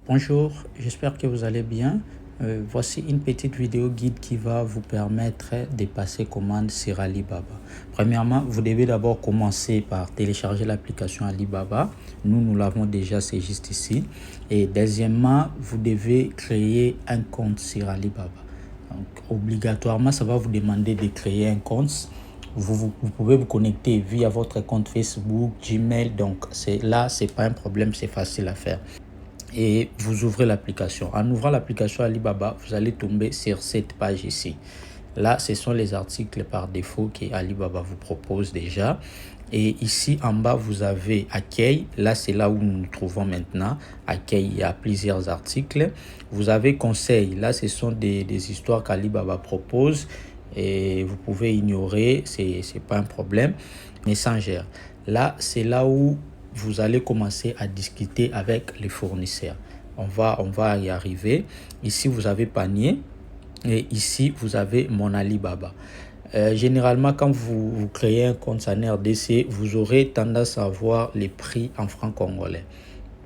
Bonjour, j'espère que vous allez bien. Voici une petite vidéo guide qui va vous permettre de passer commande sur Alibaba. Premièrement, vous devez d'abord commencer par télécharger l'application Alibaba. Nous l'avons déjà, c'est juste ici. Et deuxièmement, vous devez créer un compte sur Alibaba. Donc, obligatoirement, ça va vous demander de créer un compte. Vous pouvez vous connecter via votre compte Facebook, Gmail. Donc, c'est pas un problème, c'est facile à faire. Et vous ouvrez l'application. En ouvrant l'application Alibaba, vous allez tomber sur cette page ici. Là, ce sont les articles par défaut que Alibaba vous propose déjà. Et ici en bas, vous avez accueil. Là, c'est là où nous nous trouvons maintenant. Accueil, il y a plusieurs articles. Vous avez conseil. Là, ce sont des histoires qu'Alibaba propose. Et vous pouvez ignorer, c'est pas un problème. Messenger. Là, c'est là où vous allez commencer à discuter avec les fournisseurs. On va y arriver. Ici, vous avez panier. Et ici, vous avez mon Alibaba. Généralement, quand vous créez un compte en RDC, vous aurez tendance à voir les prix en francs congolais.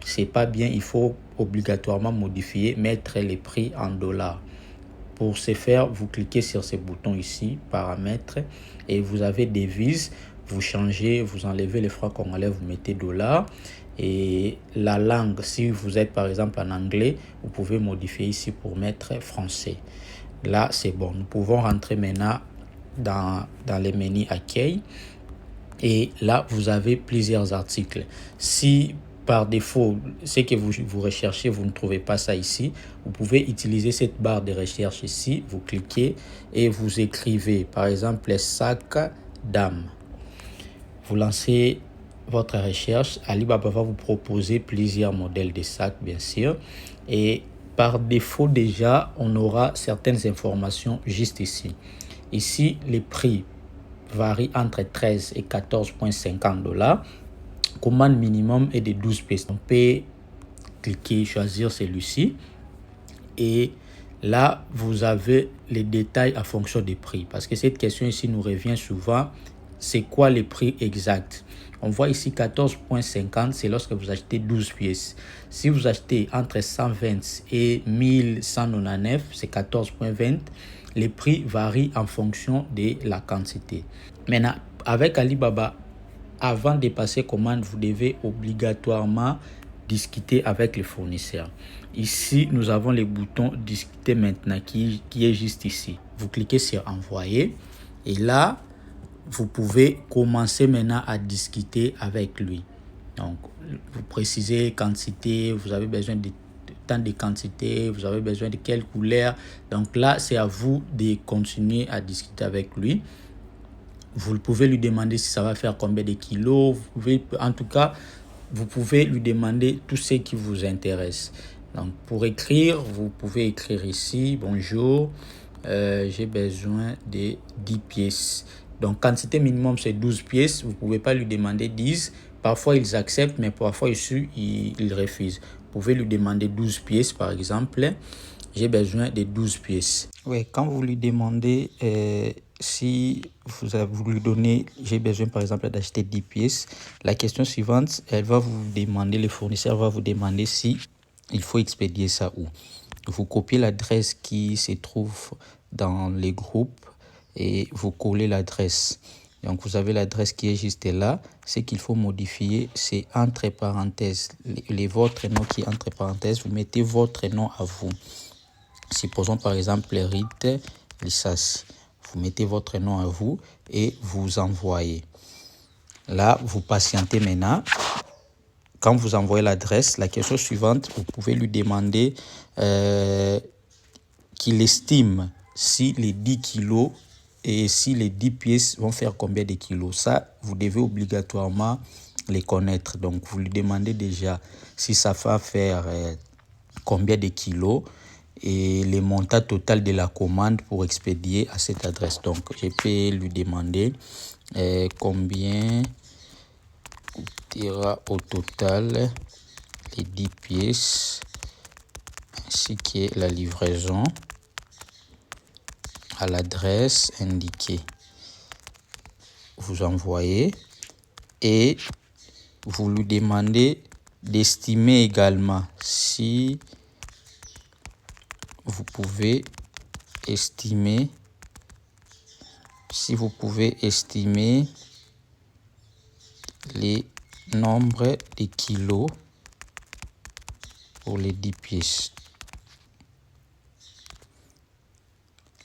C'est pas bien, il faut obligatoirement modifier, mettre les prix en dollars. Pour ce faire, vous cliquez sur ce bouton ici, paramètres, et vous avez devises. Vous changez, vous enlevez les francs congolais, vous mettez dollars. Et la langue, si vous êtes par exemple en anglais, vous pouvez modifier ici pour mettre français. Là, c'est bon. Nous pouvons rentrer maintenant dans les menus accueil. Et là, vous avez plusieurs articles. Si par défaut, ce que vous recherchez, vous ne trouvez pas ça ici, vous pouvez utiliser cette barre de recherche ici. Vous cliquez et vous écrivez, par exemple, sac dame. Vous lancez votre recherche. Alibaba va vous proposer plusieurs modèles de sacs, bien sûr. Et par défaut, déjà, on aura certaines informations juste ici. Ici, les prix varient entre 13 et 14,50 $. Commande minimum est de 12 pièces. On peut cliquer, choisir celui-ci. Et là, vous avez les détails en fonction des prix. Parce que cette question ici nous revient souvent. C'est quoi les prix exacts? On voit ici 14,50, c'est lorsque vous achetez 12 pièces. Si vous achetez entre 120 et 1199, c'est 14,20. Les prix varient en fonction de la quantité. Maintenant, avec Alibaba, avant de passer commande, vous devez obligatoirement discuter avec le fournisseur. Ici, nous avons le bouton discuter maintenant qui est juste ici. Vous cliquez sur envoyer et là, vous pouvez commencer maintenant à discuter avec lui. Donc, vous précisez quantité, vous avez besoin de tant de quantité, vous avez besoin de quelle couleur. Donc là, c'est à vous de continuer à discuter avec lui. Vous pouvez lui demander si ça va faire combien de kilos. En tout cas, vous pouvez lui demander tout ce qui vous intéresse. Donc, pour écrire, vous pouvez écrire ici, bonjour, j'ai besoin de 10 pièces. Donc, quantité minimum, c'est 12 pièces. Vous ne pouvez pas lui demander 10. Parfois, ils acceptent, mais parfois, ils refusent. Vous pouvez lui demander 12 pièces, par exemple. J'ai besoin de 12 pièces. Oui, quand vous lui demandez si vous lui donnez, j'ai besoin par exemple d'acheter 10 pièces, la question suivante, elle va vous demander, le fournisseur va vous demander si il faut expédier ça où. Vous copiez l'adresse qui se trouve dans les groupes et vous collez l'adresse. Donc, vous avez l'adresse qui est juste là. Ce qu'il faut modifier, c'est entre parenthèses. Votre nom qui est entre parenthèses, vous mettez votre nom à vous. Supposons par exemple Rite Lissas. Vous mettez votre nom à vous et vous envoyez. Là, vous patientez maintenant. Quand vous envoyez l'adresse, la question suivante, vous pouvez lui demander qu'il estime si les 10 kilos et si les 10 pièces vont faire combien de kilos. Ça, vous devez obligatoirement les connaître. Donc, vous lui demandez déjà si ça va faire combien de kilos et le montant total de la commande pour expédier à cette adresse. Donc, je peux lui demander combien coûtera au total les 10 pièces ainsi que la livraison à l'adresse indiquée. Vous envoyez et vous lui demandez d'estimer également si vous pouvez estimer les nombres de kilos pour les 10 pièces.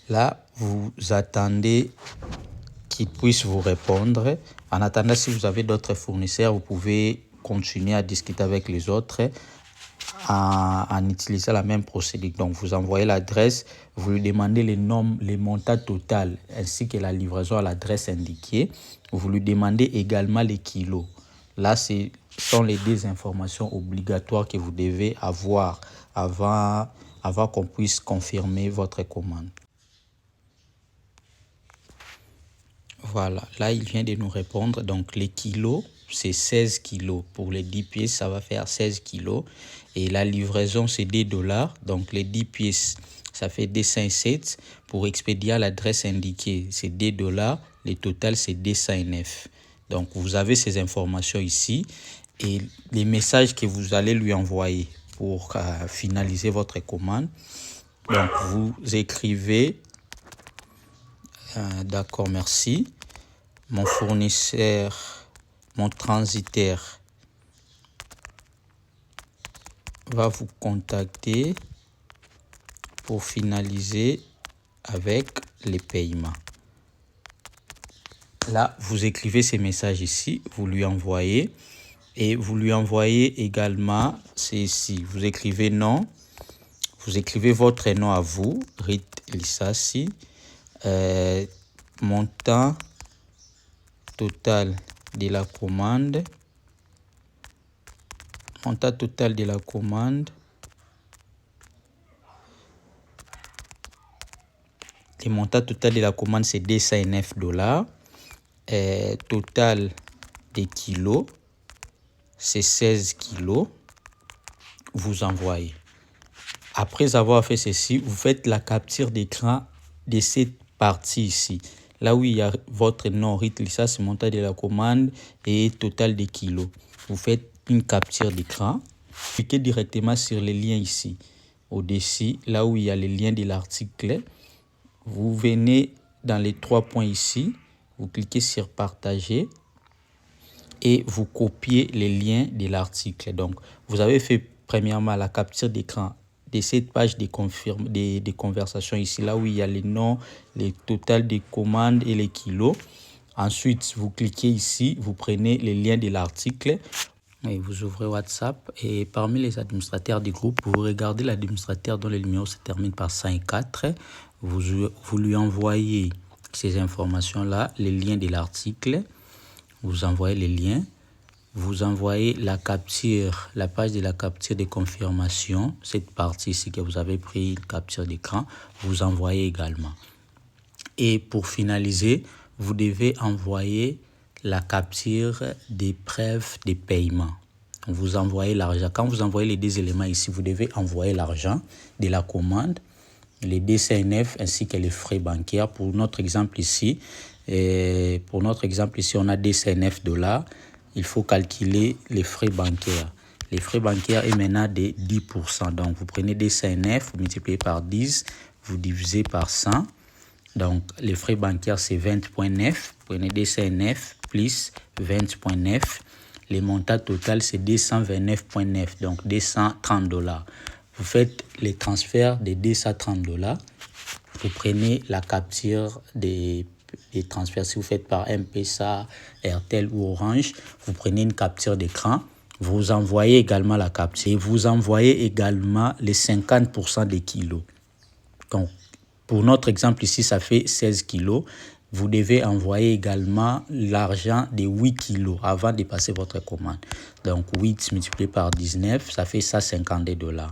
Là, vous attendez qu'il puisse vous répondre. En attendant, si vous avez d'autres fournisseurs, vous pouvez continuer à discuter avec les autres en utilisant la même procédure. Donc, vous envoyez l'adresse, vous lui demandez les montants total ainsi que la livraison à l'adresse indiquée. Vous lui demandez également les kilos. Là, ce sont les deux informations obligatoires que vous devez avoir avant qu'on puisse confirmer votre commande. Voilà, là, il vient de nous répondre. Donc, les kilos, c'est 16 kilos. Pour les 10 pièces, ça va faire 16 kilos. Et la livraison, c'est $. Donc, les 10 pièces, ça fait 207. Pour expédier à l'adresse indiquée, c'est $. Le total, c'est 209. Donc, vous avez ces informations ici. Et les messages que vous allez lui envoyer pour finaliser votre commande. Donc, vous écrivez... d'accord, merci. Mon fournisseur, mon transitaire va vous contacter pour finaliser avec les paiements. Là, vous écrivez ces messages ici, vous lui envoyez et vous lui envoyez également, c'est ici, vous écrivez nom, vous écrivez votre nom à vous, Rit Lissassi, montant total de la commande. Montant total de la commande. Le montant total de la commande, c'est $209. Total des kilos, c'est 16 kilos. Vous envoyez. Après avoir fait ceci, vous faites la capture d'écran de cette partie ici. Là où il y a votre nom, Rit Lissassi, montant de la commande et total des kilos. Vous faites une capture d'écran. Cliquez directement sur le lien ici. Au-dessus, là où il y a le lien de l'article. Vous venez dans les 3 points ici. Vous cliquez sur partager. Et vous copiez les liens de l'article. Donc, vous avez fait premièrement la capture d'écran de cette page de conversation ici, là où il y a les noms, les total des commandes et les kilos. Ensuite, vous cliquez ici, vous prenez les liens de l'article et vous ouvrez WhatsApp. Et parmi les administrateurs du groupe, vous regardez l'administrateur dont le numéro se termine par 54. Vous lui envoyez ces informations-là, les liens de l'article. Vous envoyez les liens. Vous envoyez la capture, la page de la capture de confirmation, cette partie ici que vous avez pris une capture d'écran, vous envoyez également. Et pour finaliser, vous devez envoyer la capture des preuves de paiement. Vous envoyez l'argent. Quand vous envoyez les deux éléments ici, vous devez envoyer l'argent de la commande, les DCNF ainsi que les frais bancaires. Pour notre exemple ici, on a DCNF $. Il faut calculer les frais bancaires. Les frais bancaires est maintenant de 10%. Donc, vous prenez DCNF, vous multipliez par 10, vous divisez par 100. Donc, les frais bancaires, c'est 20,9. Vous prenez DCNF plus 20,9. Le montant total, c'est 229,9. Donc, $230. Vous faites les transferts de $230. Vous prenez la capture des transferts. Si vous faites par M-Pesa, Airtel ou Orange, vous prenez une capture d'écran. Vous envoyez également la capture. Et vous envoyez également les 50% des kilos. Donc, pour notre exemple ici, ça fait 16 kilos. Vous devez envoyer également l'argent de 8 kilos avant de passer votre commande. Donc, 8 multiplié par 19, ça fait $152.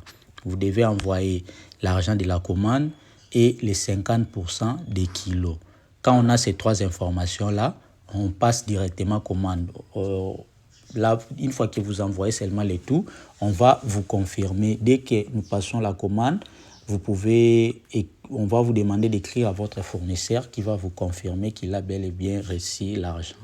Vous devez envoyer l'argent de la commande et les 50% des kilos. Quand on a ces 3 informations-là, on passe directement commande. Là, une fois que vous envoyez seulement les tout, on va vous confirmer. Dès que nous passons la commande, on va vous demander d'écrire à votre fournisseur qui va vous confirmer qu'il a bel et bien reçu l'argent.